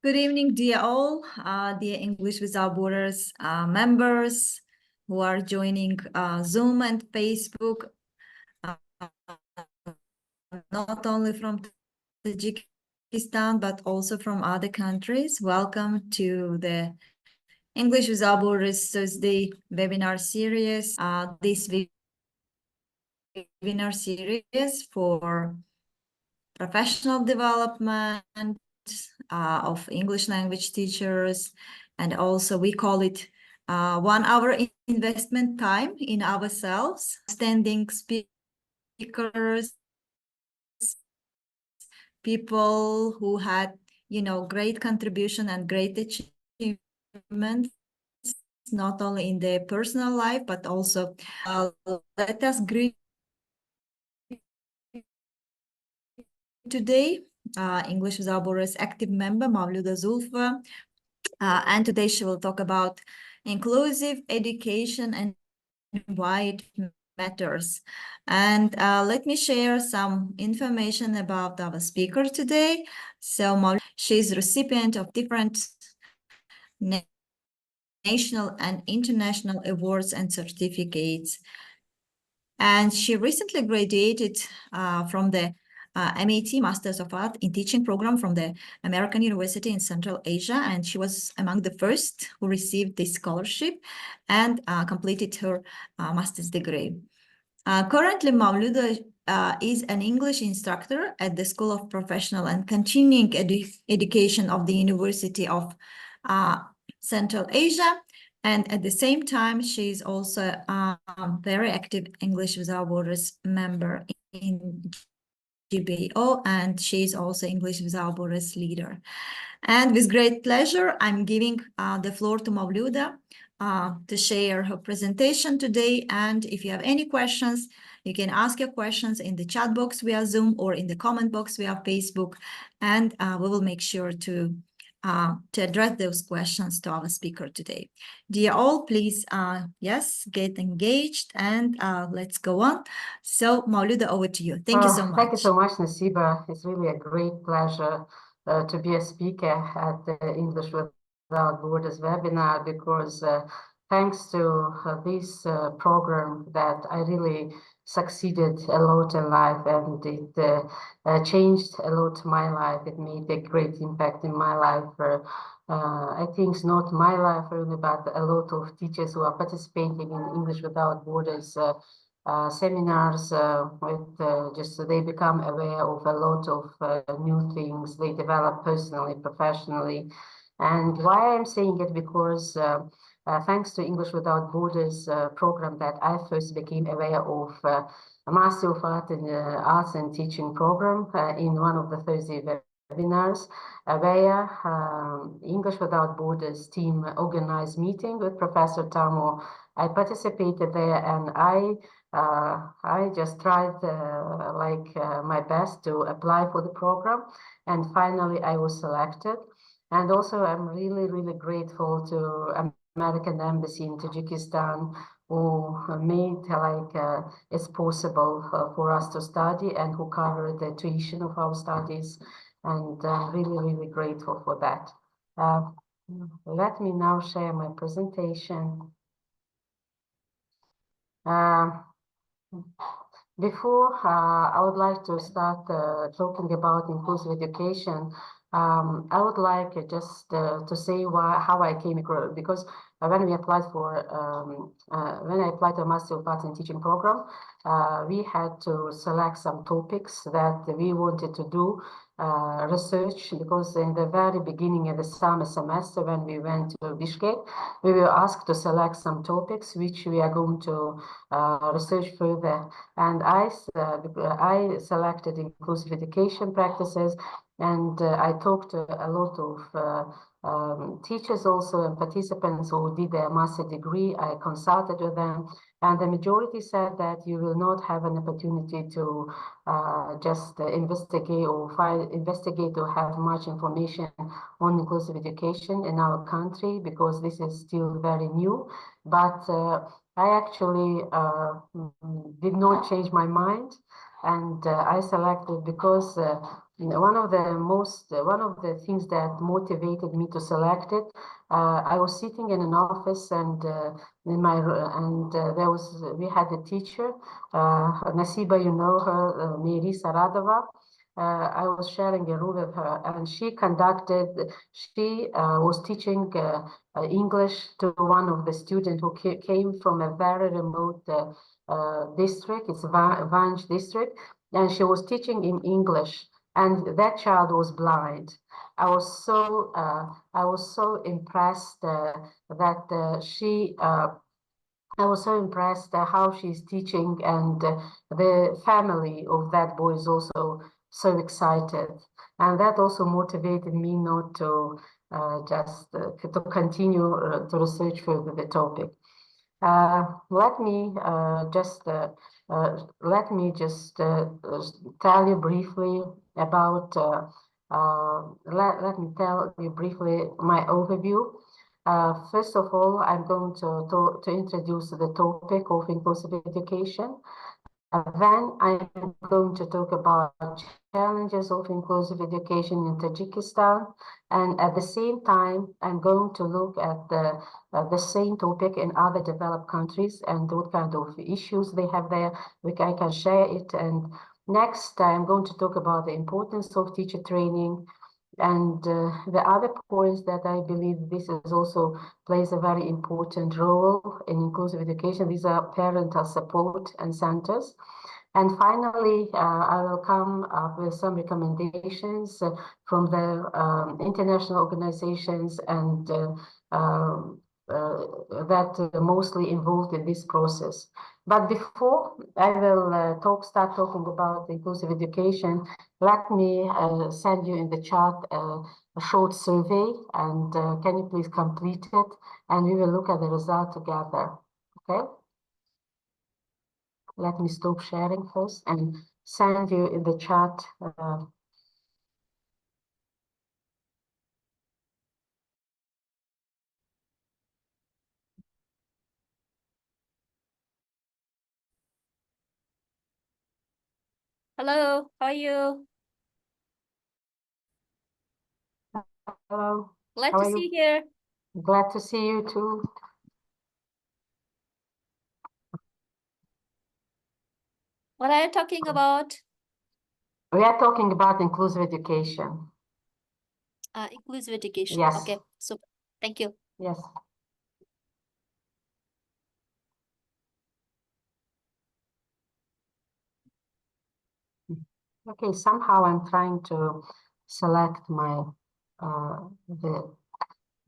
Good evening, dear all, dear English Without Borders members who are joining Zoom and Facebook, not only from Tajikistan, but also from other countries. Welcome to the English Without Borders Thursday webinar series. This webinar series for professional development of English language teachers, and also we call it 1 hour investment time in ourselves. Standing speakers, people who had, great contribution and great achievements, not only in their personal life, but also let us greet today English Without Borders active member Mavluda Zulfova, and today she will talk about inclusive education and why it matters. And let me share some information about our speaker today. So Mavluda, she's recipient of different national and international awards and certificates. And she recently graduated from the MAT, Masters of Art in Teaching program from the American University in Central Asia. And she was among the first who received this scholarship and completed her master's degree. Currently, Mavluda is an English instructor at the School of Professional and Continuing Education of the University of Central Asia. And at the same time, she is also a very active English Without Borders member in GBO, and she is also English Without Borders leader. And with great pleasure, I'm giving the floor to Mavluda to share her presentation today. And if you have any questions, you can ask your questions in the chat box via Zoom or in the comment box via Facebook, and we will make sure to address those questions to our speaker today. Dear all, please, yes, get engaged and let's go on. So, Mavluda, over to you. Thank you so much. Thank you so much, Nasiba. It's really a great pleasure to be a speaker at the English Without Borders webinar, because thanks to this program that I really succeeded a lot in life, and it changed a lot my life. It made a great impact in my life. I think it's not my life only, but a lot of teachers who are participating in English Without Borders seminars, just so they become aware of a lot of new things. They develop personally, professionally. And why I'm saying it, because thanks to English Without Borders program that I first became aware of a Master of Art in Arts and Teaching program in one of the Thursday webinars, where English Without Borders team organized meeting with Professor Tamo. I participated there, and I just tried my best to apply for the program, and finally I was selected. And also I'm really, really grateful to American Embassy in Tajikistan, who made it's possible for us to study, and who covered the tuition of our studies. And I'm really, really grateful for that. Let me now share my presentation. Before I would like to start talking about inclusive education, I would like just to say how I came across, because when we applied for when I applied to a Master of Arts in Teaching program, we had to select some topics that we wanted to do research, because in the very beginning of the summer semester, when we went to Bishkek, we were asked to select some topics which we are going to research further. And I selected inclusive education practices, and I talked to a lot of teachers also and participants who did their master degree. I consulted with them, and the majority said that you will not have an opportunity to just investigate or have much information on inclusive education in our country, because this is still very new. But I actually did not change my mind, and I selected because one of the things that motivated me to select it. I was sitting in an office, and we had a teacher, Nasiba, you know her, Mirisa Radova. I was sharing a room with her, and she was teaching English to one of the students who came from a very remote district. It's Vanj district, and she was teaching in English, and that child was blind. I was so impressed I was so impressed how she's teaching, and the family of that boy is also so excited. And that also motivated me not to to continue to research further the topic. Let me just tell you briefly about. Let me tell you briefly my overview. First of all, I'm going to introduce the topic of inclusive education. Then I'm going to talk about challenges of inclusive education in Tajikistan. And at the same time, I'm going to look at the same topic in other developed countries and what kind of issues they have there. I can share it. And next, I'm going to talk about the importance of teacher training. And the other points that I believe this is also plays a very important role in inclusive education. These are parental support and centers. And finally, I will come up with some recommendations from the international organizations and that are mostly involved in this process. But before I will start talking about inclusive education, let me send you in the chat a short survey, and can you please complete it? And we will look at the result together, okay? Let me stop sharing first and send you in the chat. Hello, how are you? Hello, Glad how to are see you? you here. Glad to see you too. What are you talking about? We are talking about inclusive education. Inclusive education. Yes. Okay, super. Thank you. Yes. Okay, somehow I'm trying to select my the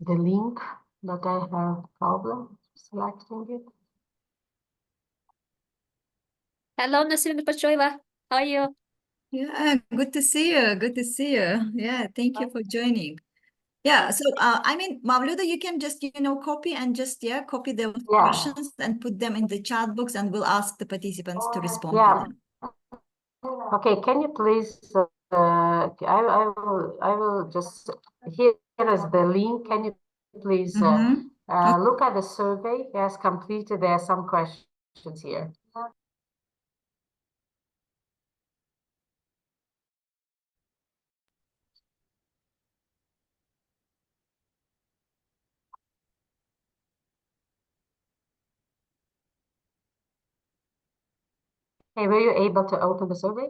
link, but I have problem selecting it. Hello, Nassim Pachoiva. How are you? Yeah, good to see you. Good to see you. Yeah, thank you for joining. Yeah, so I mean, Mavluda, you can just, copy and just, copy the questions and put them in the chat box, and we'll ask the participants to respond to them. Okay, can you please, I will just, here is the link. Can you please look at the survey? Yes, completed. There are some questions here. Hey, were you able to open the survey?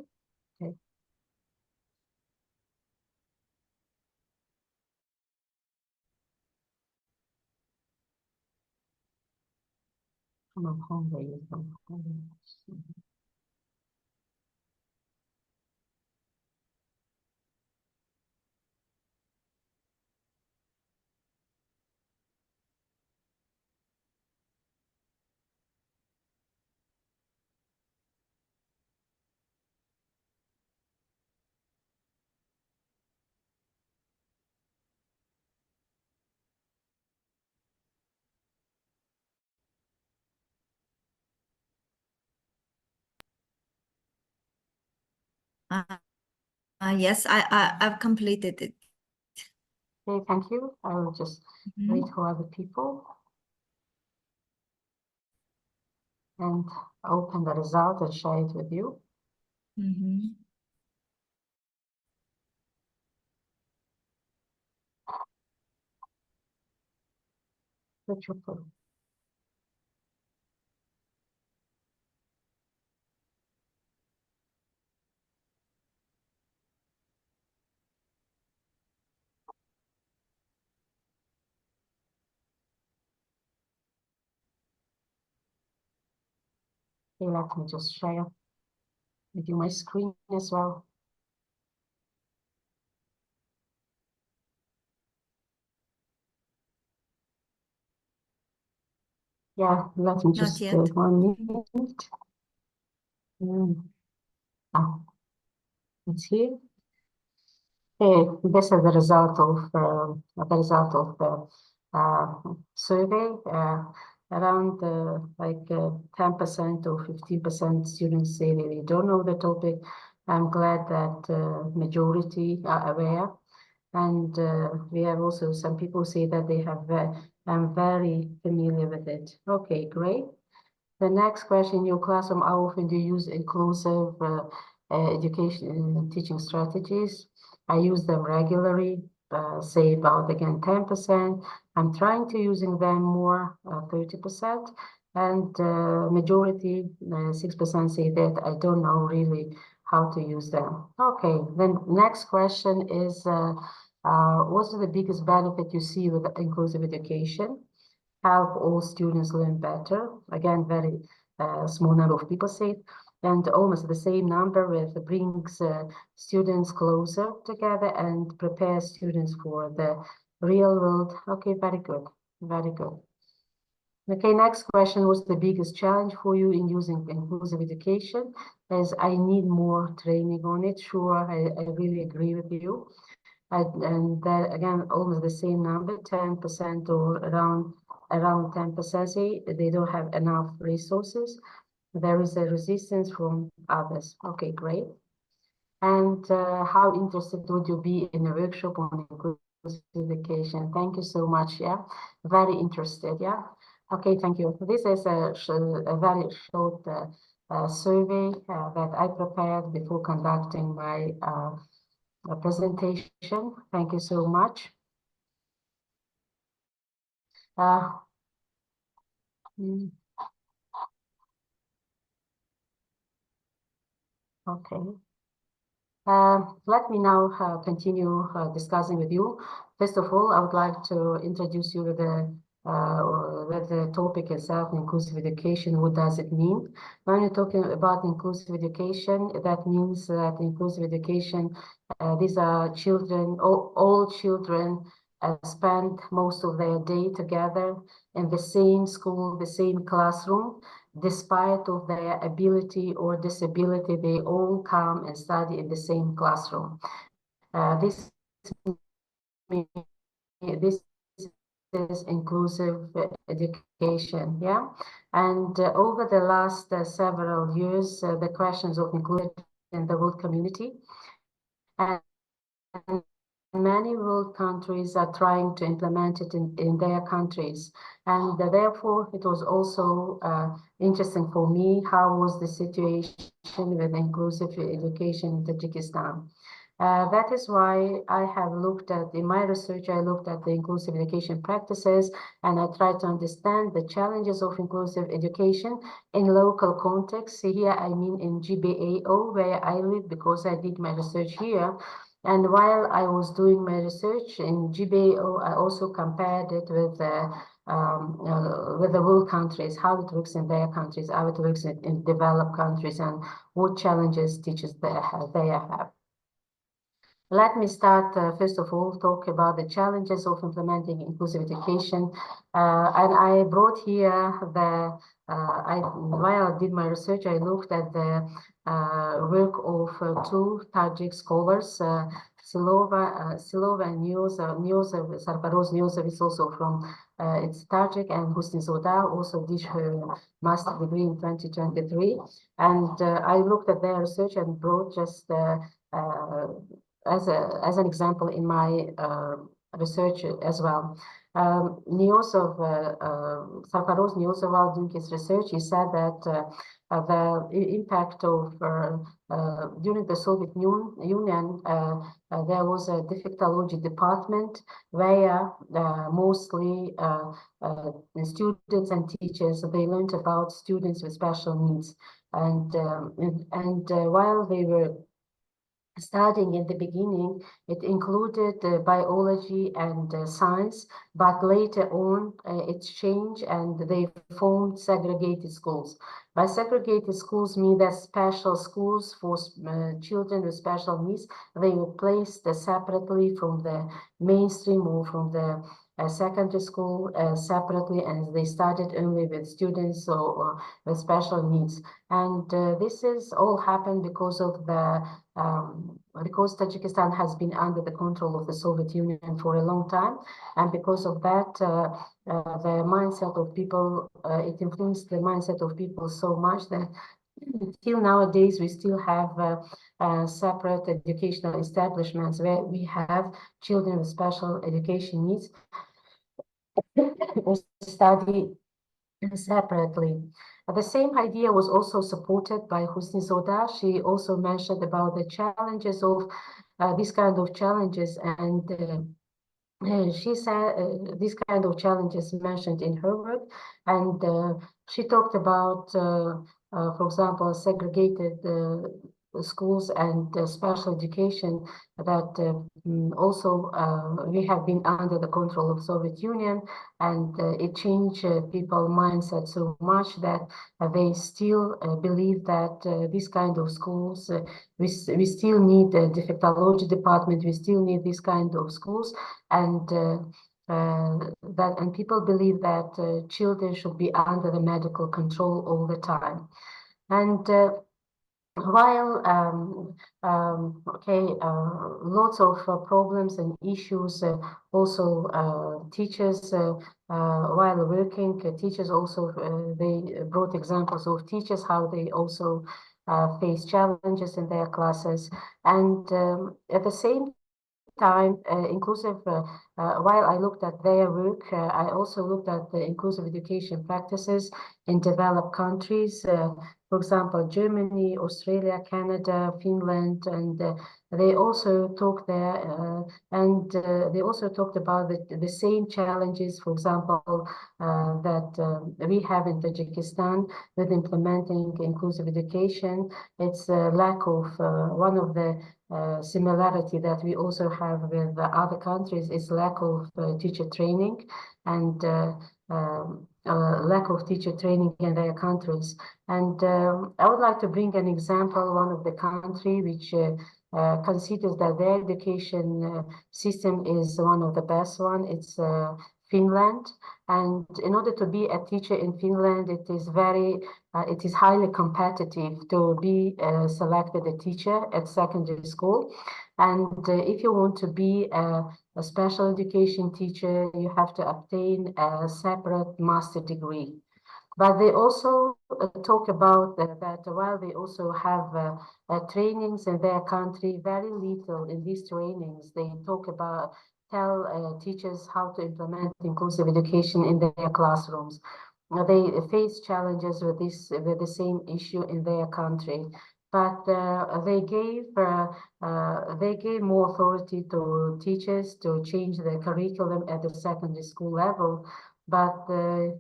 Okay. Come on, home, where you go. Yes, I've completed it. Okay, thank you. I will just wait for other people and open the result and share it with you. switch your phone. Okay, let me just share with you my screen as well. Yeah, let me just yet. 1 minute. Ah, it's here. Okay, this is the result of the survey. Around like 10% or 15% students say they don't know the topic. I'm glad that majority are aware, and we have also some people say that they have. I'm very familiar with it. Okay, great. The next question, in your classroom, how often do you use inclusive education teaching strategies? I use them regularly, say about again 10%. I'm trying to using them more, 30%, and majority, 6% say that I don't know really how to use them. Okay, then next question is, what's the biggest benefit you see with inclusive education? Help all students learn better. Again, very small number of people say it, and almost the same number with brings students closer together and prepare students for the real world. Okay, very good, very good. Okay, next question, what's the biggest challenge for you in using inclusive education? As I need more training on it. Sure, I really agree with you. And that again, almost the same number, 10% or around 10% say they don't have enough resources. There is a resistance from others. Okay, great. And how interested would you be in a workshop on inclusive education? Thank you so much. Yeah, very interested. Yeah. Okay, thank you. This is a very short survey that I prepared before conducting my presentation. Thank you so much. Okay. Let me now continue discussing with you. First of all, I would like to introduce you with the topic itself, inclusive education. What does it mean? When you're talking about inclusive education, that means that inclusive education, these are children, all children spend most of their day together in the same school, the same classroom. Despite of their ability or disability, they all come and study in the same classroom. This is inclusive education, yeah. And over the last several years, the questions of inclusion in the world community, and many world countries are trying to implement it in their countries. And therefore, it was also interesting for me, how was the situation with inclusive education in Tajikistan. That is why I have looked at, in my research, I looked at the inclusive education practices, and I tried to understand the challenges of inclusive education in local context. Here, I mean in GBAO, where I live, because I did my research here. And while I was doing my research in GBAO, I also compared it with the world countries, how it works in their countries, how it works in developed countries, and what challenges teachers they have. Let me start, first of all, talk about the challenges of implementing inclusive education. And I brought here while I did my research, I looked at the work of two Tajik scholars, Silova and Sarfaroz Niyozov is also from it's Tajik, and Husni Zoda also did her master's degree in 2023. And I looked at their research and brought just as an example in my research as well. Niosov, Sakharov Niosov, doing his research, he said that the impact of during the Soviet Union, there was a defectology department where mostly students and teachers, they learned about students with special needs, and while they were studying in the beginning, it included biology and science, but later on it changed and they formed segregated schools. By segregated schools mean that special schools for children with special needs, they were placed separately from the mainstream or from the secondary school separately, and they started only with students or with special needs. And this is all happened because of the because Tajikistan has been under the control of the Soviet Union for a long time, and because of that, the mindset of people, it influenced the mindset of people so much that till nowadays we still have separate educational establishments where we have children with special education needs who study separately. The same idea was also supported by Husni Zoda. She also mentioned about the challenges of these kind of challenges, and she said these kind of challenges mentioned in her work, and she talked about, for example, segregated schools and special education that also we have been under the control of Soviet Union, and it changed people's mindset so much that they still believe that this kind of schools, we still need the defectology department, we still need this kind of schools, and people believe that children should be under the medical control all the time. And while lots of problems and issues, also teachers while working, teachers also they brought examples of teachers how they also face challenges in their classes, and at the same time, inclusive, while I looked at their work, I also looked at the inclusive education practices in developed countries, for example, Germany, Australia, Canada, Finland, and they also talked there, and they also talked about the same challenges, for example, that we have in Tajikistan with implementing inclusive education. It's a lack of one of the similarity that we also have with other countries is lack of teacher training, and lack of teacher training in their countries. And I would like to bring an example, one of the country which considers that their education system is one of the best one. It's Finland, and in order to be a teacher in Finland, it is highly competitive to be selected a teacher at secondary school. And if you want to be a special education teacher, you have to obtain a separate master degree. But they also talk about that while they also have trainings in their country, very little in these trainings, they tell teachers how to implement inclusive education in their classrooms. They face challenges with the same issue in their country, but they gave more authority to teachers to change the curriculum at the secondary school level. But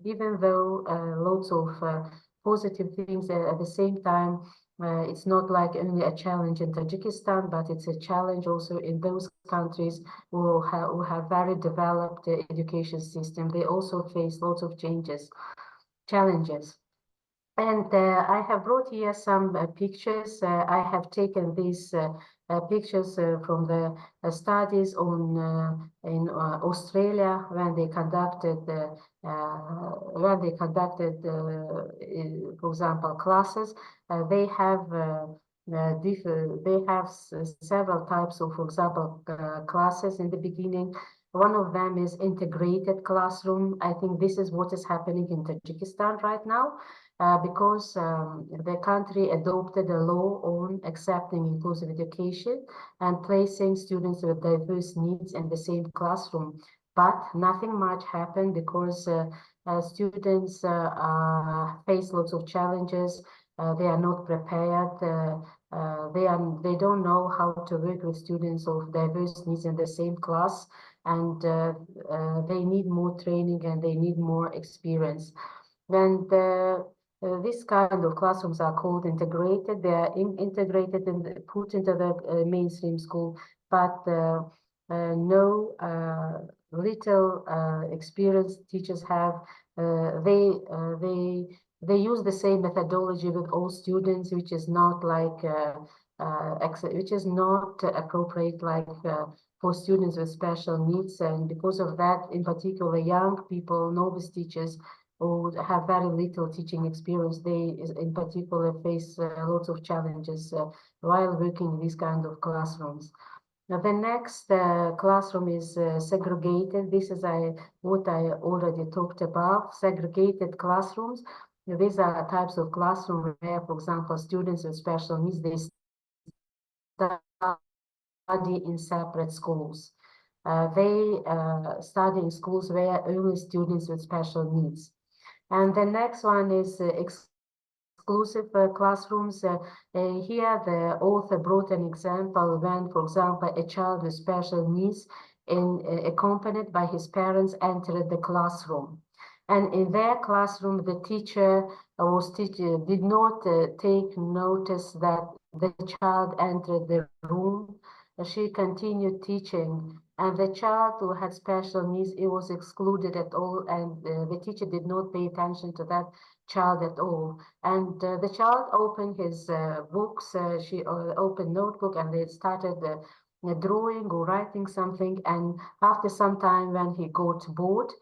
even though lots of positive things, at the same time, it's not like only a challenge in Tajikistan, but it's a challenge also in those countries who have very developed education system. They also face lots of challenges. And I have brought here some pictures. I have taken these pictures from the studies in Australia when they conducted for example, classes. They have several types of, for example, classes in the beginning. One of them is integrated classroom. I think this is what is happening in Tajikistan right now, because the country adopted a law on accepting inclusive education and placing students with diverse needs in the same classroom. But nothing much happened because students face lots of challenges. They are not prepared. They don't know how to work with students of diverse needs in the same class, and they need more training and they need more experience. And this kind of classrooms are called integrated. They are integrated and put into the mainstream school, but no little experienced teachers have. They use the same methodology with all students, which is not like which is not appropriate like for students with special needs. And because of that, in particular, young people, novice teachers who have very little teaching experience, they in particular face lots of challenges while working in these kind of classrooms. Now, the next classroom is segregated. This is what I already talked about, segregated classrooms. These are types of classrooms where, for example, students with special needs, they study in separate schools. They study in schools where only students with special needs. And the next one is exclusive classrooms. Here, the author brought an example when, for example, a child with special needs accompanied by his parents entered the classroom. And in their classroom, the teacher did not take notice that the child entered the room. She continued teaching, and the child who had special needs, it was excluded at all, and the teacher did not pay attention to that child at all. And the child opened his books, she opened notebook, and they started drawing or writing something. And after some time, when he got bored,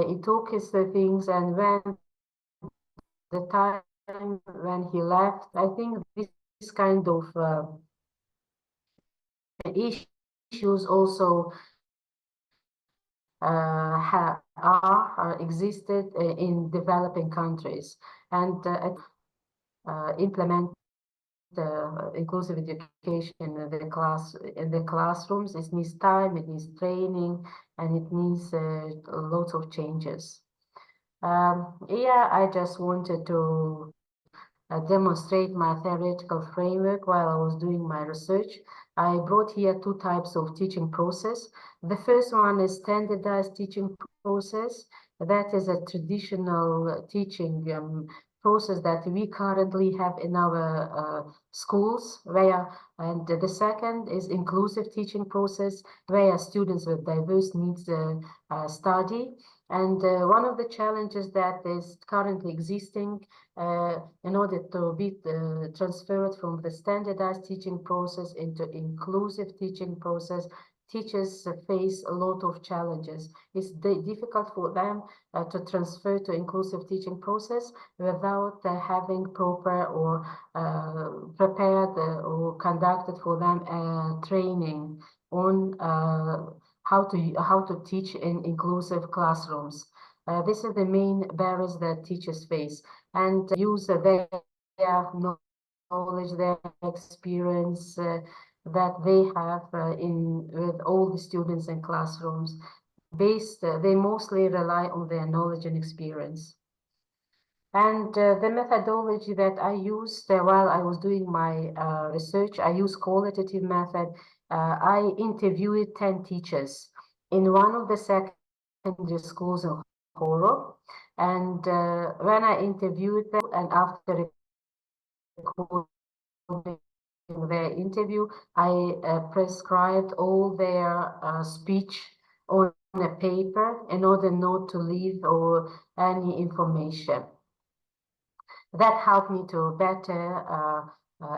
he took his things, and when the time when he left, I think this kind of issues also existed in developing countries, and implement inclusive education in the classrooms. It needs time, it needs training, and it needs lots of changes. Yeah, I just wanted to demonstrate my theoretical framework while I was doing my research. I brought here two types of teaching process. The first one is standardized teaching process. That is a traditional teaching process that we currently have in our schools, and the second is inclusive teaching process, where students with diverse needs study. And one of the challenges that is currently existing in order to be transferred from the standardized teaching process into inclusive teaching process, teachers face a lot of challenges. It's difficult for them to transfer to inclusive teaching process without having proper or prepared or conducted for them training on how to teach in inclusive classrooms. This is the main barriers that teachers face, and use their knowledge, their experience that they have with all the students in classrooms. They mostly rely on their knowledge and experience. And the methodology that I used while I was doing my research, I used qualitative method. I interviewed 10 teachers in one of the secondary schools in Horo. And when I interviewed them, and after recording their interview, I prescribed all their speech on a paper in order not to leave or any information. That helped me to better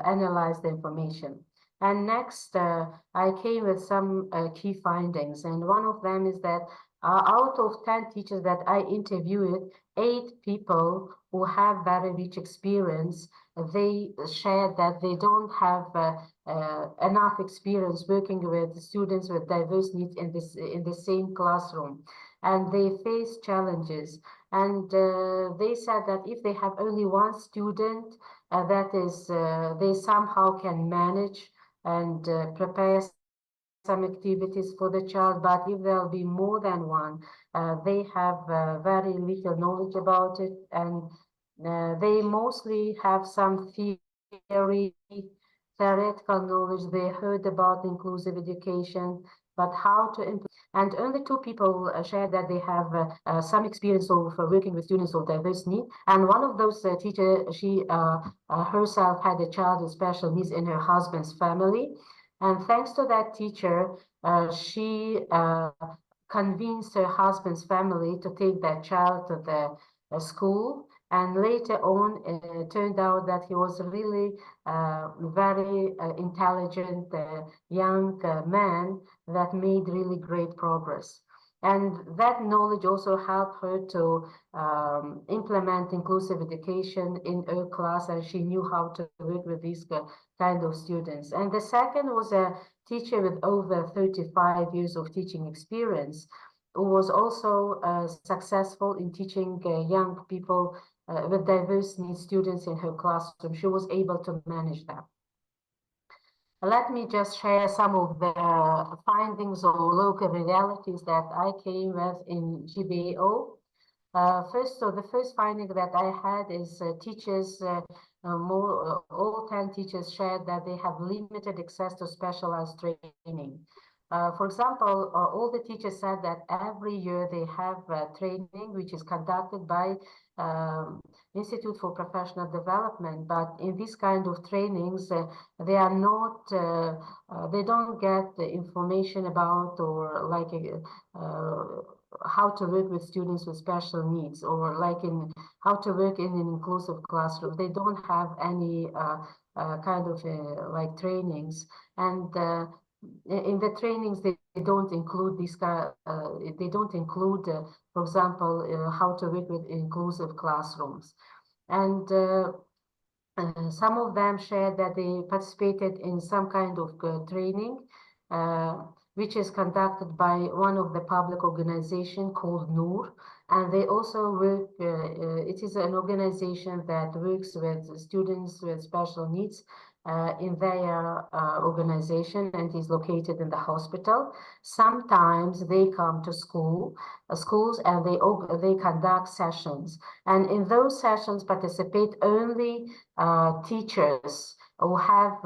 analyze the information. And next, I came with some key findings. And one of them is that Out of 10 teachers that I interviewed, 8 people who have very rich experience, they shared that they don't have enough experience working with students with diverse needs in the same classroom, and they face challenges. And they said that if they have only one student, they somehow can manage and prepare some activities for the child, but if there'll be more than one, they have very little knowledge about it, and they mostly have some theoretical knowledge. They heard about inclusive education, but how to implement. And only 2 people shared that they have some experience of working with students of diverse needs. And one of those teachers, she herself had a child with special needs in her husband's family. And thanks to that teacher, she convinced her husband's family to take that child to the school. And later on, it turned out that he was really very intelligent young man that made really great progress. And that knowledge also helped her to implement inclusive education in her class, and she knew how to work with these kind of students. And the second was a teacher with over 35 years of teaching experience, who was also successful in teaching young people with diverse needs students in her classroom. She was able to manage that. Let me just share some of the findings or local realities that I came with in GBAO. The first finding that I had is teachers, all 10 teachers shared that they have limited access to specialized training. For example, all the teachers said that every year they have training which is conducted by Institute for Professional Development, but in this kind of trainings, they are not, they don't get the information about or like how to work with students with special needs, or like in how to work in an inclusive classroom. They don't have any kind of like trainings, and in the trainings they don't include this they don't include for example how to work with inclusive classrooms. And some of them shared that they participated in some kind of training which is conducted by one of the public organization called NUR, and they also work, it is an organization that works with students with special needs in their organization, and is located in the hospital. Sometimes they come to schools, and they conduct sessions, and in those sessions participate only teachers who have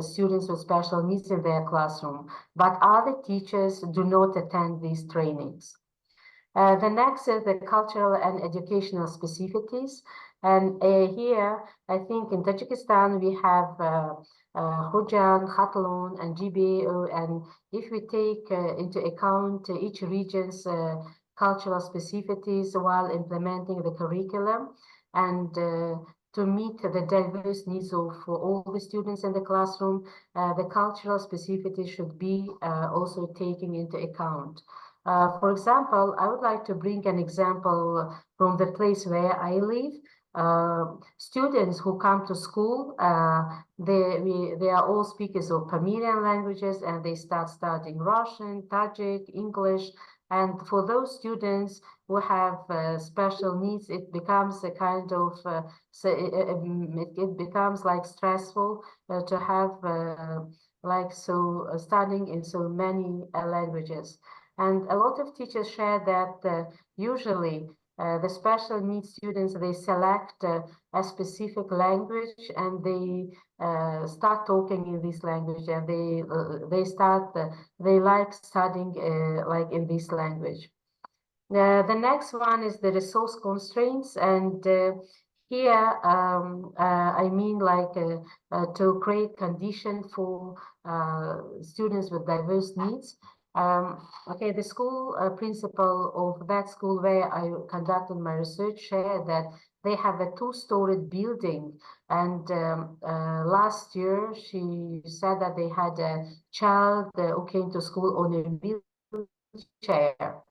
students with special needs in their classroom, but other teachers do not attend these trainings. The next is the cultural and educational specificities. And here, I think in Tajikistan, we have Khojan, Khatlon, and GBAO. And if we take into account each region's cultural specificities while implementing the curriculum, and to meet the diverse needs of all the students in the classroom, the cultural specificities should be also taken into account. For example, I would like to bring an example from the place where I live. Students who come to school, they are all speakers of Pamirian languages, and they start studying Russian, Tajik, English. And for those students who have special needs, it becomes a kind of, it becomes like stressful to have studying in so many languages. And a lot of teachers share that usually the special needs students, they select a specific language, and they start talking in this language, and they like studying like in this language. The next one is the resource constraints, and here I mean like to create condition for students with diverse needs. Okay, the school principal of that school where I conducted my research shared that they have a 2-storied building, and last year she said that they had a child who came to school on a wheelchair.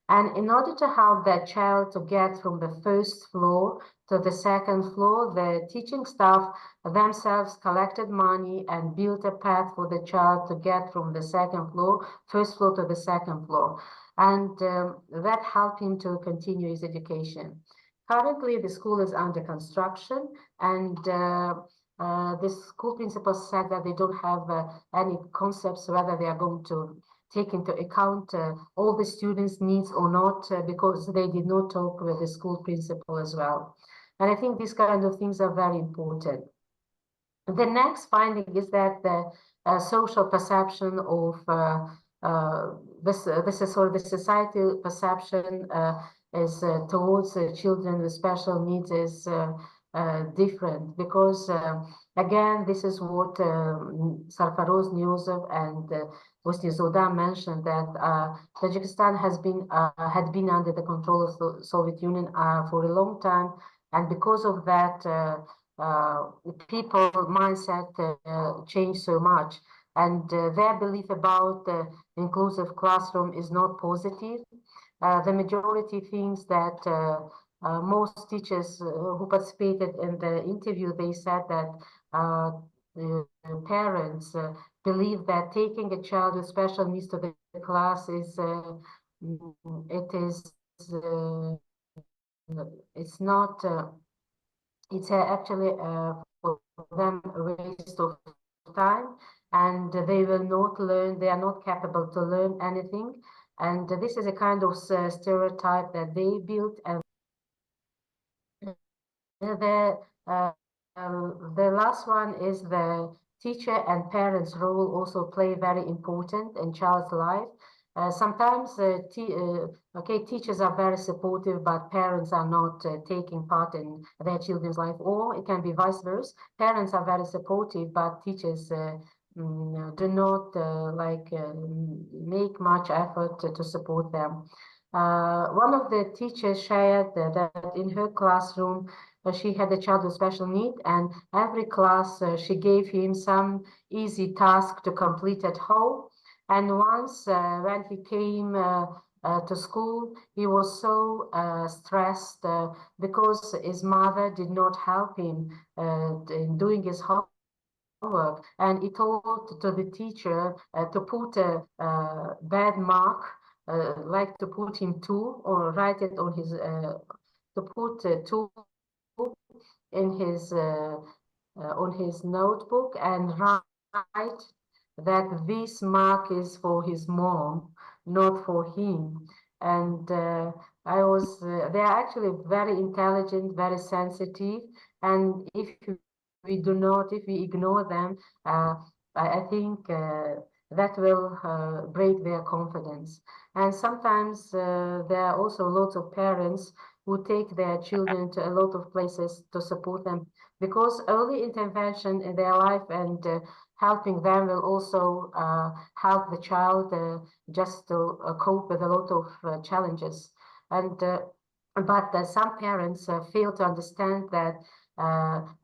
And in order to help that child to get from the first floor to the second floor, the teaching staff themselves collected money and built a path for the child to get from the first floor to the second floor. And that helped him to continue his education. Currently, the school is under construction, and the school principal said that they don't have any concepts whether they are going to take into account all the students' needs or not, because they did not talk with the school principal as well. And I think these kind of things are very important. The next finding is that the social perception of this is sort of the societal perception is towards children with special needs is different, because again, this is what Sarfaroz Niyozov and Bosnia Zoda mentioned, that Tajikistan had been under the control of the Soviet Union for a long time, and because of that, people mindset changed so much, and their belief about the inclusive classroom is not positive. The majority thinks that most teachers who participated in the interview, they said that the parents believe that taking a child with special needs to the class is it's not it's actually for them a waste of time, and they will not learn, they are not capable to learn anything. And this is a kind of stereotype that they built. And the last one is the teacher and parents' role also play very important in child's life. Sometimes teachers are very supportive, but parents are not taking part in their children's life, or it can be vice versa. Parents are very supportive, but teachers do not make much effort to support them. One of the teachers shared that in her classroom, she had a child with special need, and every class she gave him some easy task to complete at home. And once when he came to school, he was so stressed because his mother did not help him in doing his homework. And he told to the teacher to put a bad mark, like to put him 2, or write it on his, to put 2 in his on his notebook, and write that this mark is for his mom, not for him. And they are actually very intelligent, very sensitive, and if we ignore them, I think that will break their confidence. And sometimes there are also lots of parents who take their children to a lot of places to support them, because early intervention in their life and helping them will also help the child just to cope with a lot of challenges. And but some parents fail to understand that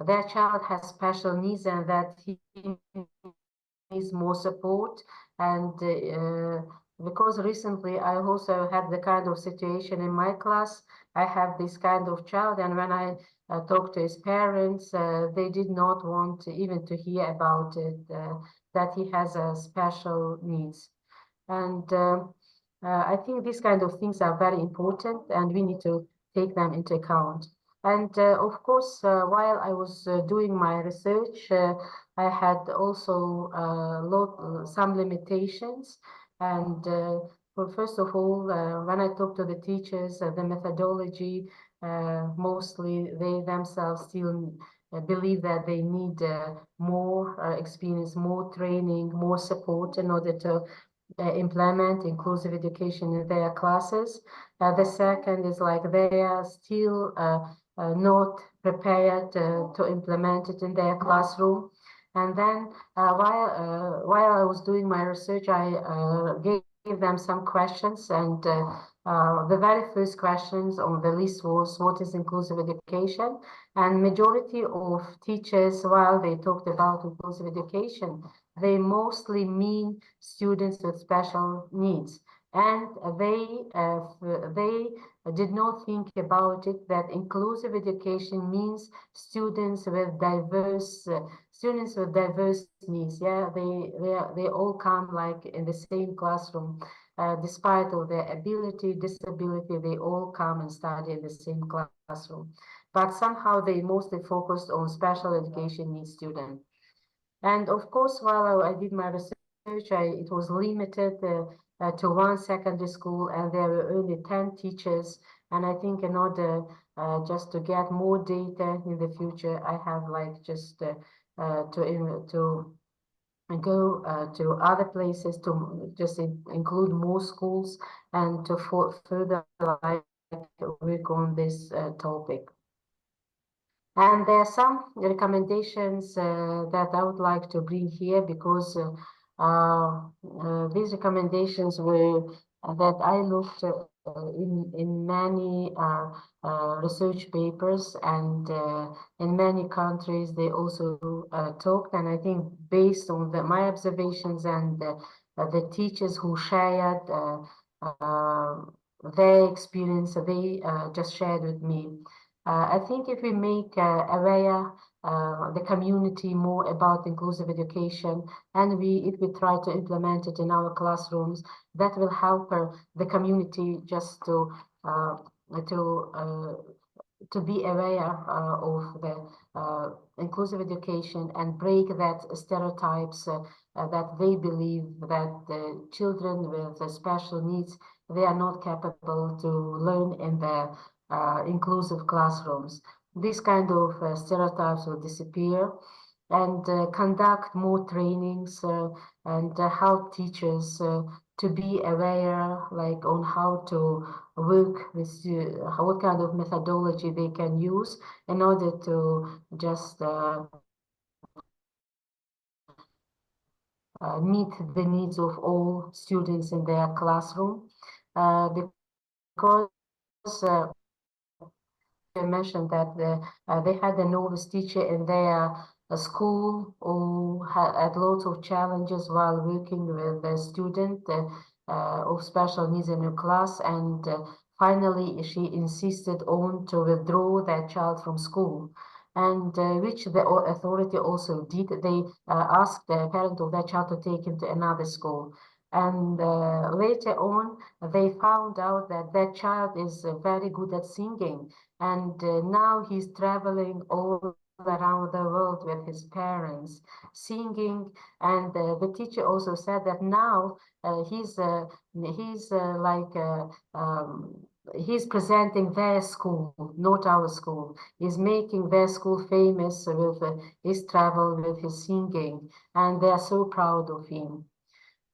their child has special needs and that he needs more support. And because recently I also had the kind of situation in my class, I have this kind of child, and when I talked to his parents, they did not want even to hear about it, that he has special needs. And I think these kind of things are very important, and we need to take them into account. And of course, while I was doing my research, I had also some limitations. And first of all, when I talked to the teachers, the methodology, mostly they themselves still believe that they need more experience, more training, more support in order to implement inclusive education in their classes. The second is like they are still not prepared to implement it in their classroom. And then while I was doing my research, I gave them some questions, and the very first questions on the list was, what is inclusive education? And majority of teachers, while they talked about inclusive education, they mostly mean students with special needs. And they did not think about it that inclusive education means students with diverse needs. Yeah, they all come like in the same classroom, despite of their ability, disability. They all come and study in the same classroom, but somehow they mostly focused on special education needs students. And of course, while I did my research, it was limited to one secondary school, and there were only 10 teachers. And I think in order just to get more data in the future, I have like just to go to other places to just include more schools and to further like work on this topic. And there are some recommendations that I would like to bring here because these recommendations were that I looked in many research papers, and in many countries they also talked. And I think based on my observations and the teachers who shared their experience, they just shared with me. I think if we make aware the community more about inclusive education, and if we try to implement it in our classrooms, that will help the community just uh, to be aware of the inclusive education and break that stereotypes that they believe that the children with special needs, they are not capable to learn in the inclusive classrooms. These kind of stereotypes will disappear, and conduct more trainings and help teachers to be aware like on how to work with what kind of methodology they can use in order to just meet the needs of all students in their classroom, because I mentioned that they had a novice teacher in their school who had lots of challenges while working with a student of special needs in her class, and finally she insisted on to withdraw that child from school, and which the authority also did. They asked the parent of that child to take him to another school. And later on, they found out that that child is very good at singing, and now he's traveling all around the world with his parents singing. And the teacher also said that now he's he's presenting their school, not our school. He's making their school famous with his travel, with his singing, and they are so proud of him.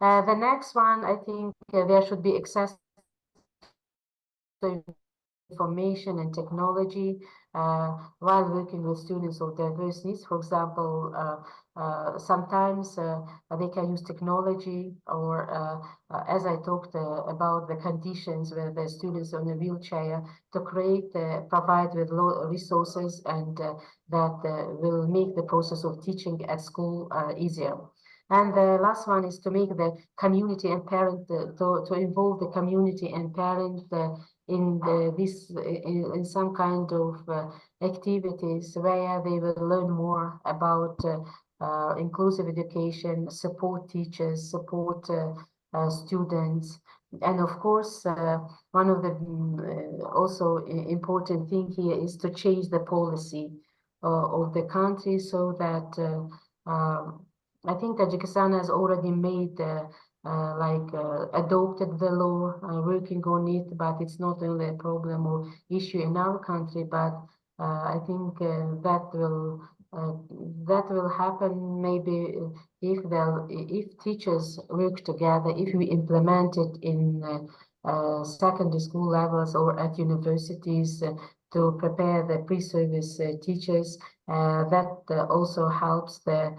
The next one, I think there should be access to information and technology while working with students of diverse needs. For example, sometimes they can use technology, or as I talked about the conditions where the students on a wheelchair, to provide with low resources, and that will make the process of teaching at school easier. And the last one is to make the community and parent, to involve the community and parent in in some kind of activities where they will learn more about inclusive education, support teachers, support students. And of course, one of the also important thing here is to change the policy of the country, so that I think Tajikistan has already made adopted the law, working on it, but it's not only a problem or issue in our country, but I think that will happen maybe if teachers work together, if we implement it in secondary school levels or at universities to prepare the pre-service teachers. That also helps the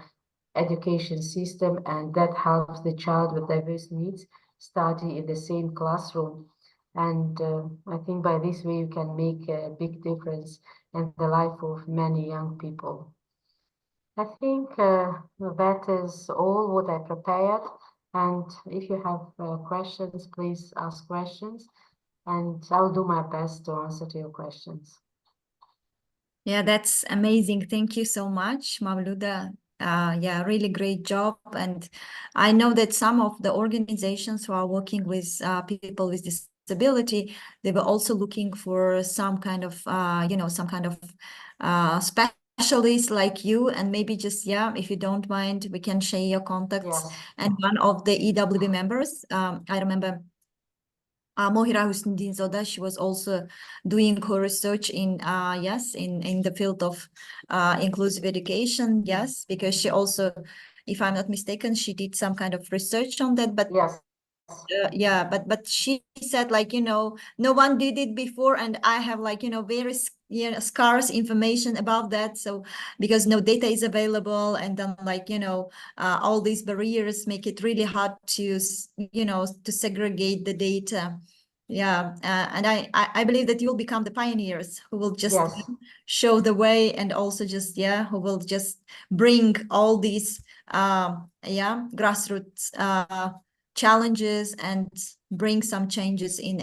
education system, and that helps the child with diverse needs study in the same classroom. And I think by this way you can make a big difference in the life of many young people. I think that is all what I prepared. And if you have questions, please ask questions, and I'll do my best to answer to your questions. Yeah, that's amazing. Thank you so much, Mavluda. Yeah, really great job. And I know that some of the organizations who are working with people with disability, they were also looking for some kind of, some kind of specialist like you. And maybe just, yeah, if you don't mind, we can share your contacts. Yes. And one of the EWB members, I remember Mohira Husnudinzoda, she was also doing her research in in the field of inclusive education, yes, because she also, if I'm not mistaken, she did some kind of research on that, but Yes. yeah, but she said, like, no one did it before, and I have, like, very scarce information about that. So because no data is available, and then, like, all these barriers make it really hard to to segregate the data. Yeah, and I believe that you'll become the pioneers who will just Yes. show the way, and also just who will just bring all these grassroots challenges and bring some changes in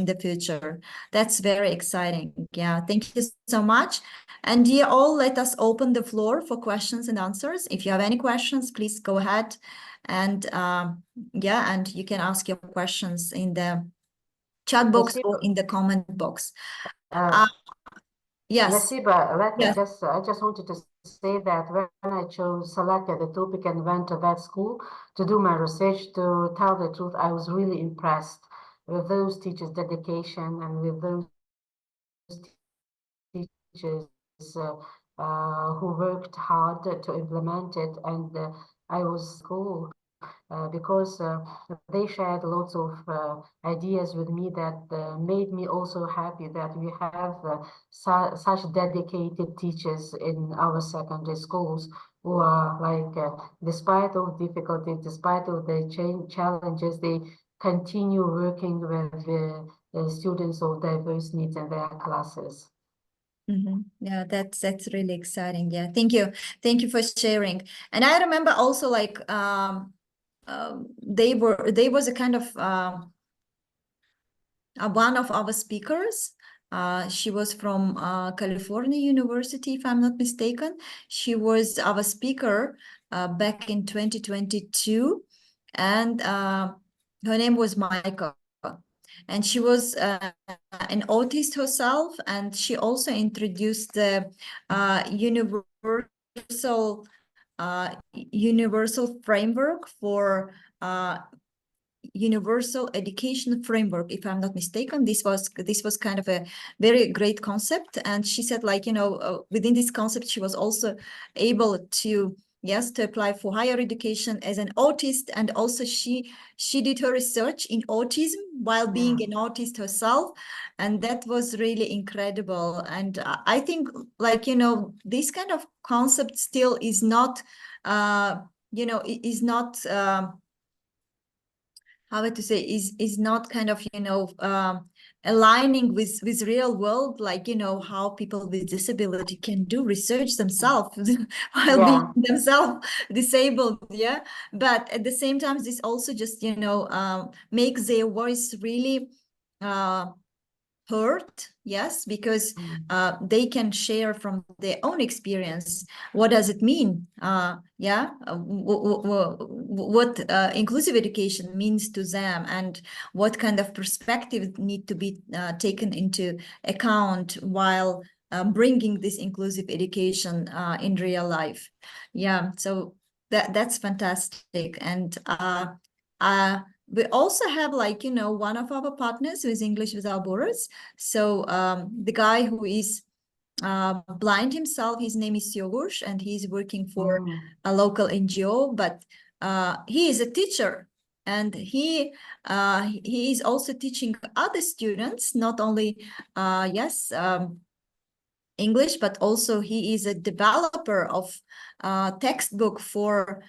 the future. That's very exciting. Yeah, thank you so much. And dear all, let us open the floor for questions and answers. If you have any questions, please go ahead, and and you can ask your questions in the chat box or in the comment box. Yes. Nasiba, let me Yes. I just wanted to say that when I selected the topic and went to that school to do my research, to tell the truth, I was really impressed with those teachers' dedication and with those teachers who worked hard to implement it. And I was cool. Because they shared lots of ideas with me that made me also happy that we have such dedicated teachers in our secondary schools who are like, despite of difficulties, despite of the challenges, they continue working with the students of diverse needs in their classes. Yeah, that's really exciting. Yeah, thank you for sharing. And I remember also, like, there was a kind of one of our speakers. She was from California University, if I'm not mistaken. She was our speaker back in 2022, and her name was Maika. And she was an autist herself, and she also introduced the universal framework for universal education framework, if I'm not mistaken. This was kind of a very great concept, and she said, like, within this concept, she was also able to apply for higher education as an autist, and also she did her research in autism while being an autist herself, and that was really incredible. And I think, like, this kind of concept still is not is not how to say, is not kind of aligning with real world, like, how people with disability can do research themselves while being themselves disabled. Yeah, but at the same time, this also just makes their voice really heard, yes, because they can share from their own experience what does it mean, what inclusive education means to them, and what kind of perspective need to be taken into account while bringing this inclusive education in real life. Yeah, so that's fantastic. And we also have, like, one of our partners who is English Without Borders. So the guy who is blind himself, his name is Yogush, and he's working for a local NGO, but he is a teacher, and he is also teaching other students, not only English, but also he is a developer of textbook for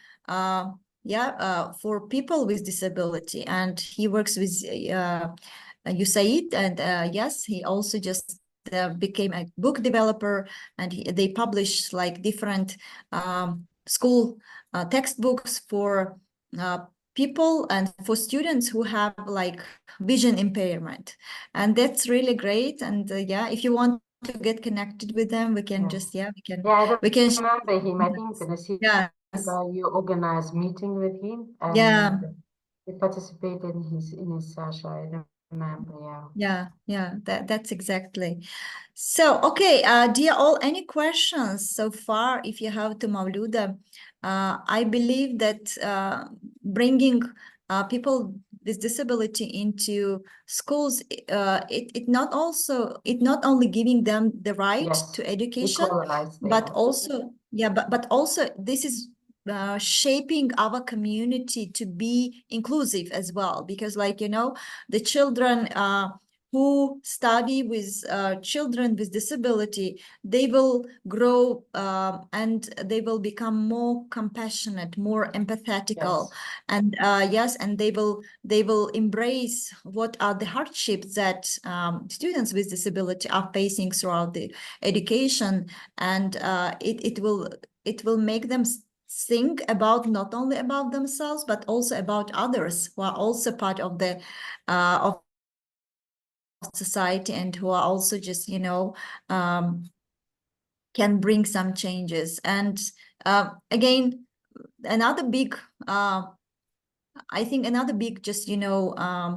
people with disability, and he works with USAID, and yes, he also just became a book developer, and they publish, like, different school textbooks for people and for students who have like vision impairment, and that's really great. And yeah, if you want to get connected with them, we can just Yeah, I we can remember him. I think this yes, you organized meeting with him, yeah. and he participated in his session. I remember. Yeah, that's exactly. So, okay, dear all, any questions so far? If you have to Mavluda, I believe that bringing people with disability into schools, it not only giving them the right Yes, to education, equalized but there. also but also this is shaping our community to be inclusive as well, because like the children who study with children with disability, they will grow and they will become more compassionate, more empathetical, Yes. and yes, and they will embrace what are the hardships that students with disability are facing throughout the education, and it will make them think about not only about themselves but also about others who are also part of the of society, and who are also just can bring some changes. And again, another big I think another big just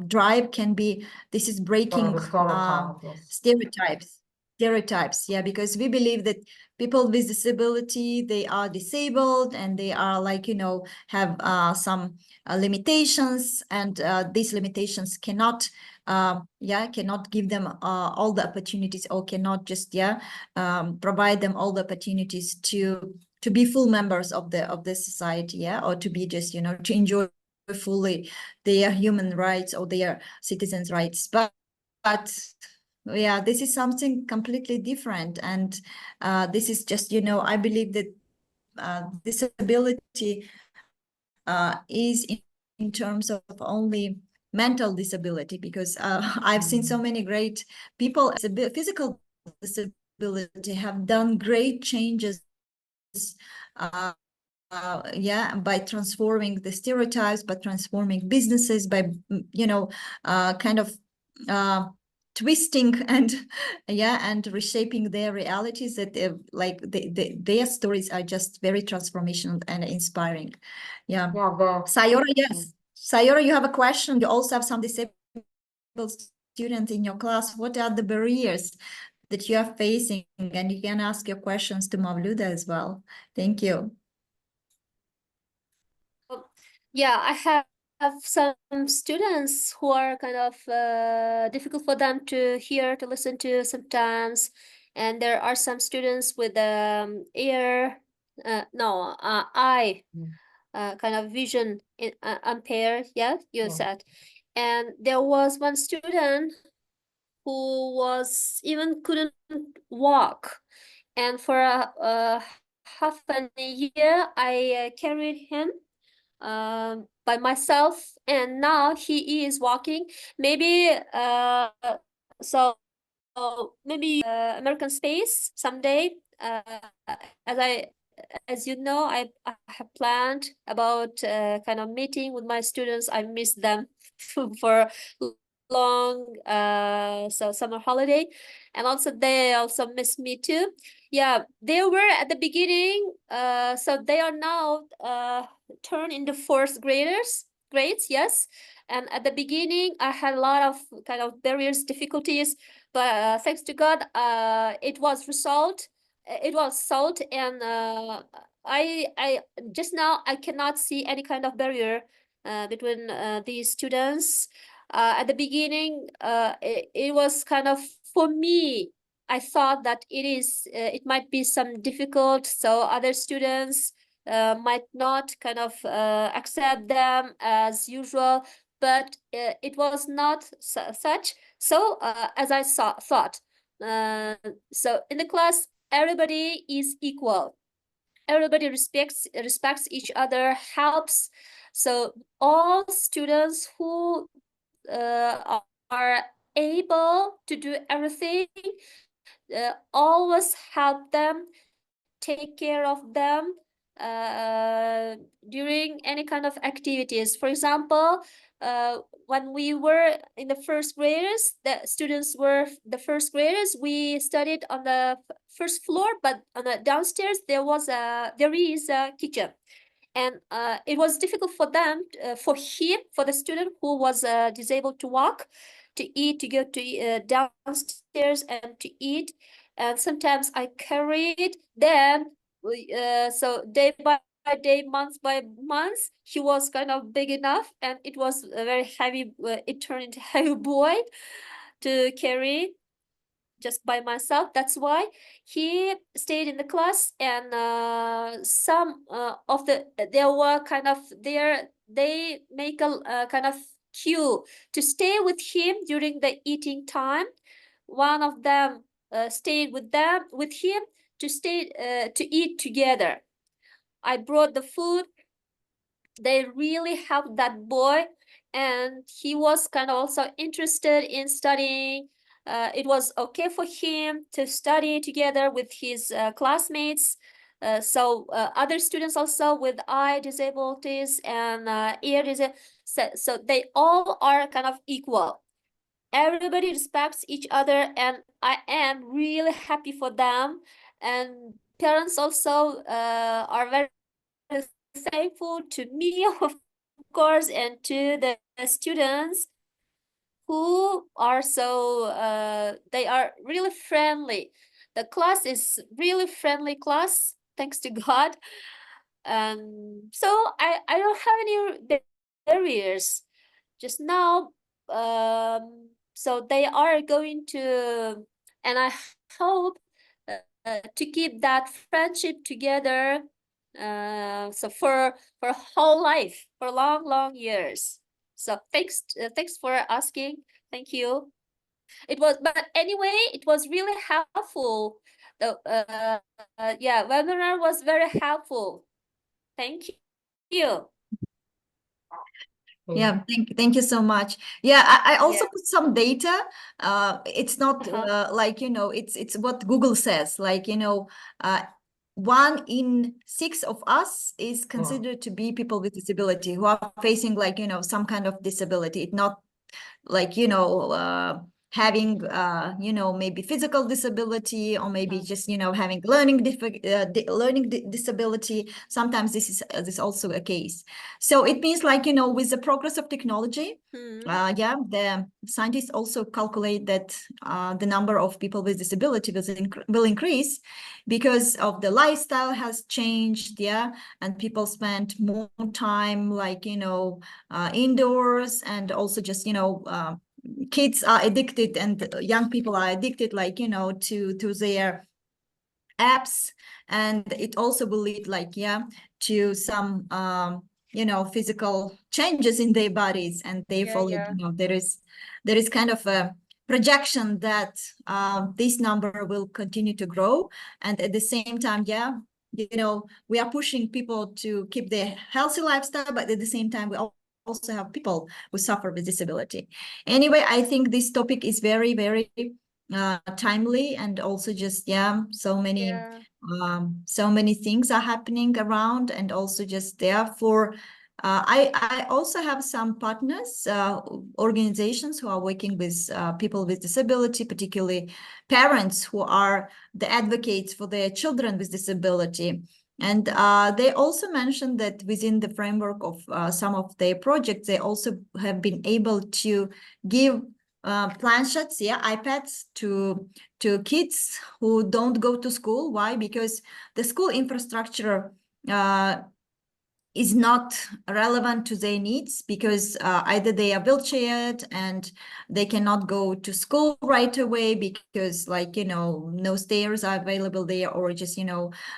drive can be, this is breaking The stereotype, yes. stereotypes, yeah, because we believe that people with disability, they are disabled and they are like have some limitations, and these limitations cannot cannot give them all the opportunities, or cannot just provide them all the opportunities to be full members of the society, yeah, or to be just to enjoy fully their human rights or their citizens' rights. But yeah, this is something completely different, and this is just I believe that disability is in terms of only mental disability, because I've seen so many great people with physical disability have done great changes by transforming the stereotypes, by transforming businesses, by kind of twisting and and reshaping their realities, that their stories are just very transformational and inspiring. Yeah. Sayora, yes. Sayora, you have a question. You also have some disabled students in your class. What are the barriers that you are facing? And you can ask your questions to Mavluda as well. Thank you. Yeah, I have some students who are kind of difficult for them to hear, to listen to sometimes. And there are some students with eye kind of vision impaired, yeah, you said. And there was one student who was even couldn't walk. And for half a year, I carried him by myself, and now he is walking. Maybe so maybe American space someday. As I as you know, I have planned about kind of meeting with my students. I miss them for long summer holiday, and also they also miss me too. Yeah, they were at the beginning, so they are now turned into fourth grades, yes. And at the beginning I had a lot of kind of barriers, difficulties, but thanks to God, it was solved. And I just now I cannot see any kind of barrier between these students. At the beginning, it was kind of, for me, I thought that it might be some difficult, so other students might not kind of accept them as usual, but it was not such. So as I thought, so in the class, everybody is equal. Everybody respects each other, helps. So all students who are able to do everything, always help them, take care of them, during any kind of activities. For example, when we were in the first graders, the students were the first graders, we studied on the first floor, but on the downstairs there is a kitchen. And it was difficult for them, for the student who was disabled to walk, to eat, to go to downstairs and to eat. And sometimes I carried them. So day by day, month by month, he was kind of big enough, and it was a very heavy. It turned into a heavy boy to carry just by myself. That's why he stayed in the class. And some of there were kind of they make a kind of queue to stay with him during the eating time. One of them stayed with him to stay to eat together. I brought the food. They really helped that boy, and he was kind of also interested in studying. It was okay for him to study together with his classmates. So other students also with eye disabilities and ear disabilities, so they all are kind of equal. Everybody respects each other, and I am really happy for them. And parents also are very thankful to me, of course, and to the students who are so they are really friendly. The class is really friendly class, thanks to God. So I don't have any barriers just now. So they are going to, and I hope to keep that friendship together, so for whole life, for long years. So thanks for asking. Thank you. But anyway, it was really helpful. The yeah, webinar was very helpful. Thank you. Yeah, thank you so much. Yeah, I also Yeah. put some data. It's not like, it's what Google says, like, 1 in 6 of us is considered to be people with disability who are facing, like, some kind of disability. It's not like, having, maybe physical disability, or maybe just, having learning disability. Sometimes this is also a case. So it means, like, with the progress of technology, yeah, the scientists also calculate that the number of people with disability will increase because of the lifestyle has changed, yeah, and people spend more time, like, indoors, and also just, kids are addicted, and young people are addicted, like, to their apps, and it also will lead, like, yeah, to some physical changes in their bodies, and therefore, there is kind of a projection that this number will continue to grow. And at the same time, yeah, we are pushing people to keep their healthy lifestyle, but at the same time we also have people who suffer with disability. Anyway, I think this topic is very, very timely, and also just, yeah, so many things are happening around, and also just therefore I also have some partners, organizations who are working with people with disability, particularly parents who are the advocates for their children with disability. And they also mentioned that within the framework of some of their projects, they also have been able to give planchettes, yeah, iPads to kids who don't go to school. Why? Because the school infrastructure is not relevant to their needs, because either they are wheelchaired and they cannot go to school right away because, like, no stairs are available there, or just,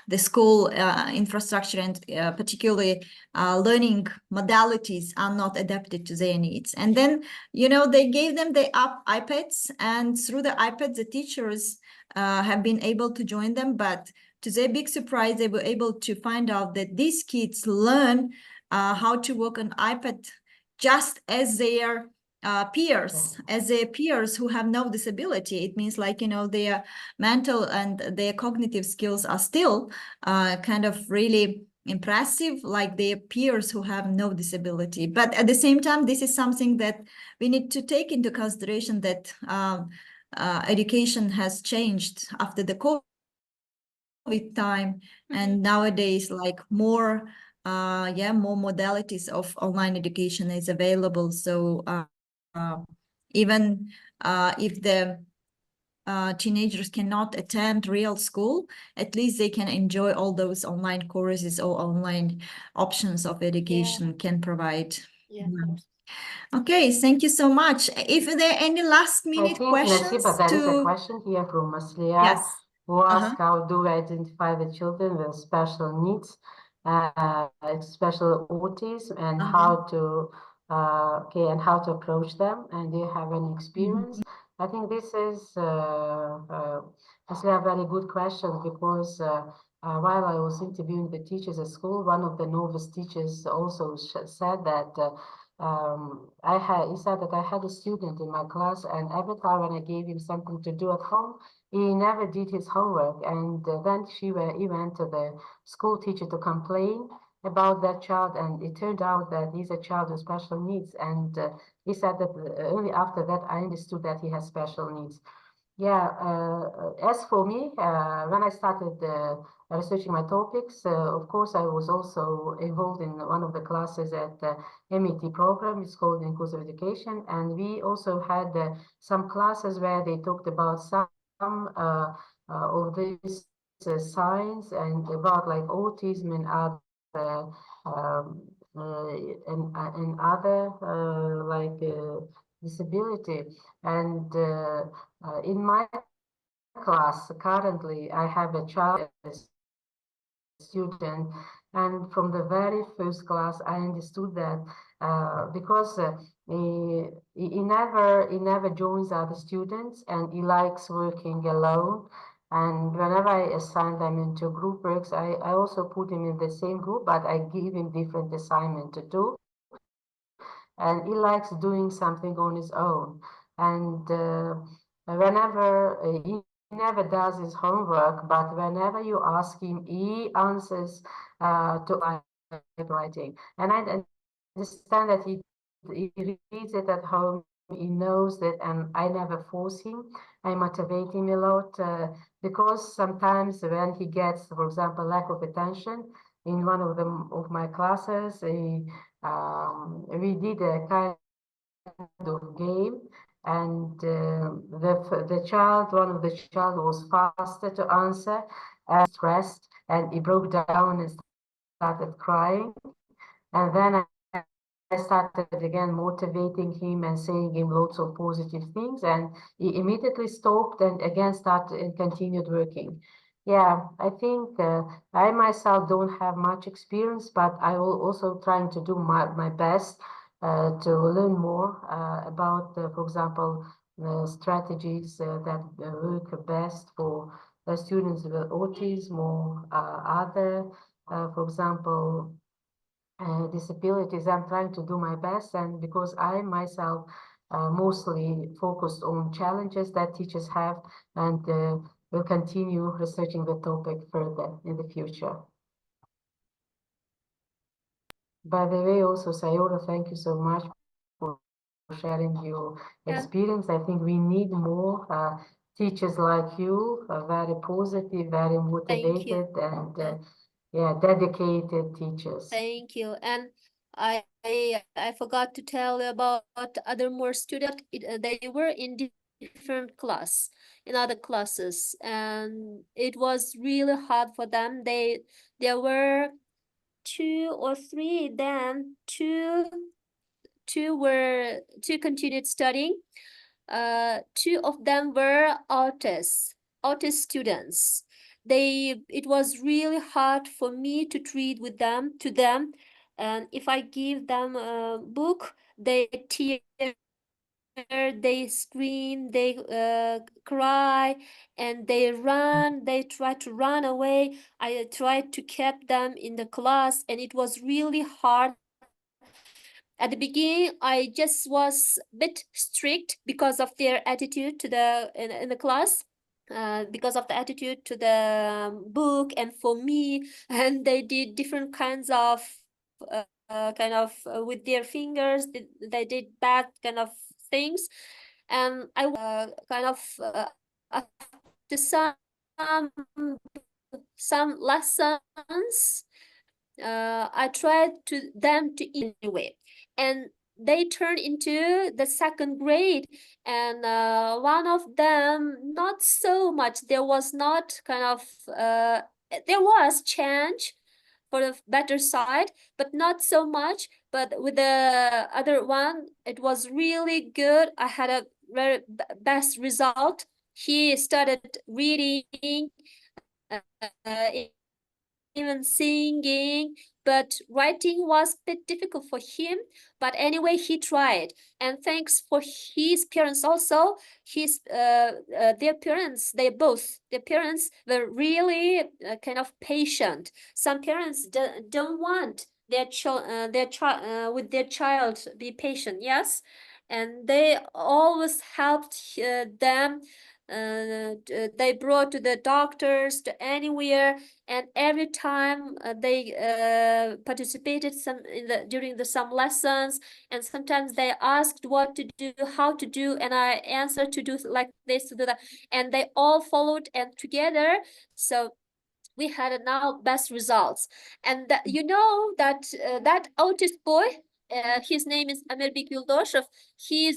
the school infrastructure and particularly learning modalities are not adapted to their needs. And then, they gave them the iPads, and through the iPads, the teachers have been able to join them. But to their big surprise, they were able to find out that these kids learn how to work on iPad just as their peers who have no disability. It means, like, their mental and their cognitive skills are still kind of really impressive like their peers who have no disability. But at the same time, this is something that we need to take into consideration, that education has changed after the COVID time, and nowadays like more more modalities of online education is available. So even if the teenagers cannot attend real school, at least they can enjoy all those online courses or online options of education can provide. Yeah, of course. Okay, thank you so much. If there are any last I minute think, questions Nasiba, there is a question here from Maslia, Yes. who asks, how do we identify the children with special needs, special autism, and how to and how to approach them? And do you have any experience? I think this is Maslia, a very good question, because while I was interviewing the teachers at school, one of the novice teachers also said that he said that I had a student in my class, and every time when I gave him something to do at home, he never did his homework. And then he went to the school teacher to complain about that child, and it turned out that he's a child with special needs. And he said that only after that I understood that he has special needs. Yeah, as for me, when I started researching my topics, of course, I was also involved in one of the classes at the MIT program. It's called Inclusive Education. And we also had some classes where they talked about some of these signs, and about like autism and other and other disability. And in my class, currently, I have a child, a student, and from the very first class, I understood that because he never joins other students, and he likes working alone. And whenever I assign them into group works, I also put him in the same group, but I give him different assignment to do. And he likes doing something on his own. And whenever he never does his homework, but whenever you ask him, he answers to writing. And I understand that he reads it at home. He knows that, and I never force him. I motivate him a lot because sometimes when he gets, for example, lack of attention in one of my classes, we did a kind of game, and one of the child was faster to answer, and stressed, and he broke down and started crying. And then I started again motivating him and saying him lots of positive things, and he immediately stopped and again started and continued working. Yeah, I think I myself don't have much experience, but I will also trying to do my best to learn more about, for example, the strategies that work best for students with autism or other, for example, disabilities. I'm trying to do my best, and because I myself mostly focused on challenges that teachers have, and will continue researching the topic further in the future. By the way, also, Sayora, thank you so much for sharing your experience. I think we need more teachers like you, very positive, very motivated, and dedicated teachers. Thank you. And I forgot to tell you about other more students. They were in different class, in other classes, and it was really hard for them. There were two or three, then two continued studying. Two of them were autist students. It was really hard for me to treat with them to them, and if I give them a book, they tear, they scream, they cry, and they run. They try to run away. I tried to keep them in the class, and it was really hard. At the beginning, I just was a bit strict because of their attitude to in the class. because of the attitude to the book and for me, and they did different kinds of with their fingers, they did bad kind of things, and I after some lessons, I tried to them to anyway, and they turned into the second grade, and one of them not so much. There was not kind of there was change for the better side, but not so much. But with the other one, it was really good. I had a very best result. He started reading, even singing, but writing was a bit difficult for him. But anyway, he tried, and thanks for his parents also. Their parents, their parents were really kind of patient. Some parents don't want their child with their child be patient, yes, and they always helped them. They brought to the doctors, to anywhere, and every time they participated during some lessons, and sometimes they asked what to do, how to do, and I answered to do like this, to do that, and they all followed and together. So we had now best results. And that, you know, that autist boy, his name is Amir Bikildoshev. He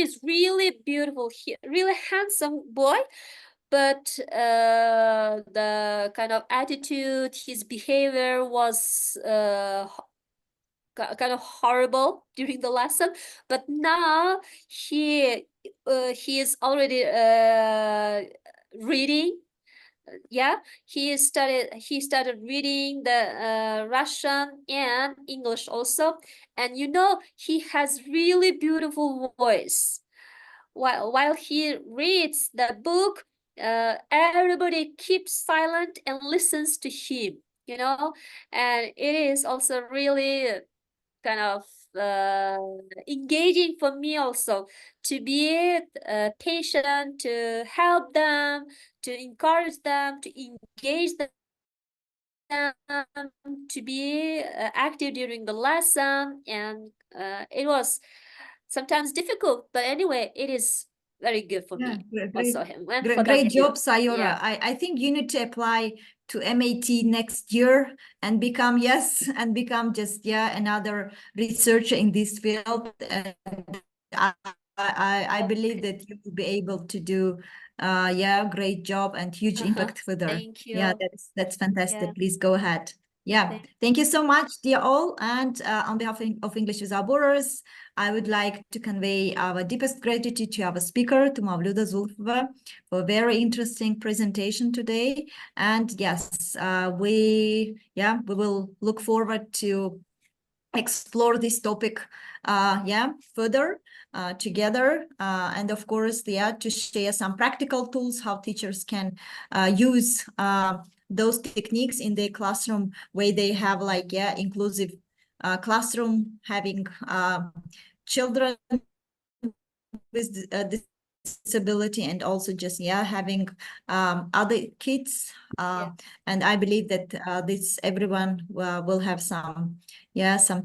is really beautiful, really handsome boy, but the kind of attitude, his behavior was kind of horrible during the lesson. But now he is already reading. Yeah, he started reading the Russian and English also, and you know, he has really beautiful voice. While he reads the book, everybody keeps silent and listens to him, you know, and it is also really kind of engaging for me also, to be patient, to help them, to encourage them, to engage them, to be active during the lesson. And it was sometimes difficult, but anyway, it is very good for me also, and for them Great too. job, Sayora. Yeah. I think you need to apply to MAT next year and become just another researcher in this field. And I believe that you will be able to do great job and huge impact further. Thank you. Yeah, that's fantastic. Yeah. Please go ahead. Yeah, thank you so much, dear all. And on behalf of English with our Borders, I would like to convey our deepest gratitude to our speaker, to Mavluda Zulfova, for a very interesting presentation today. And yes, we will look forward to explore this topic further together, and of course to share some practical tools how teachers can use those techniques in their classroom, where they have inclusive classroom, having children with disability, and also just having other kids, and I believe that this everyone will have some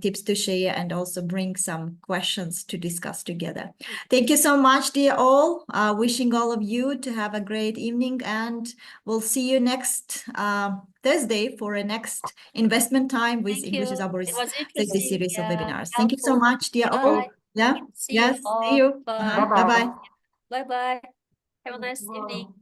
tips to share, and also bring some questions to discuss together. Thank you so much, dear all. Wishing all of you to have a great evening, and we'll see you next Thursday for a next investment time with English is our series of webinars. Thank you so much, dear all. See you all. See you. Bye. Bye-bye. Bye-bye. Have a nice evening.